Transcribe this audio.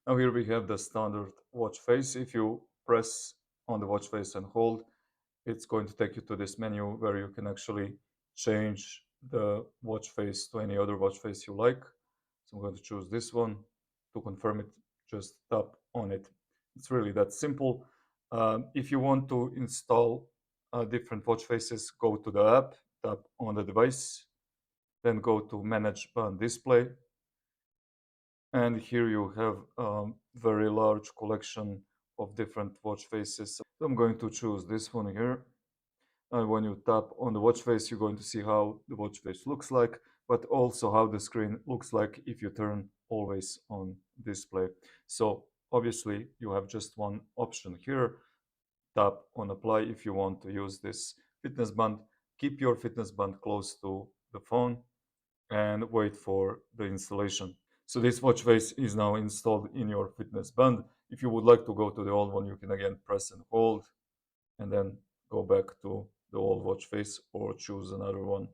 Now here we have the standard watch face. If you press on the watch face and hold, it's going to take you to this menu where you can actually change the watch face to any other watch face you like. So I'm going to choose this one. To confirm it, just tap on it. It's really that simple. If you want to install different watch faces, go to the app, tap on the device, then go to Manage Band Display. And here you have a very large collection of different watch faces. So I'm going to choose this one here. And when you tap on the watch face, you're going to see how the watch face looks like, but also how the screen looks like if you turn always on display. So obviously you have just one option here. Tap on apply if you want to use this fitness band. Keep your fitness band close to the phone and wait for the installation. So this watch face is now installed in your fitness band. If you would like to go to the old one, you can again press and hold and then go back to the old watch face or choose another one.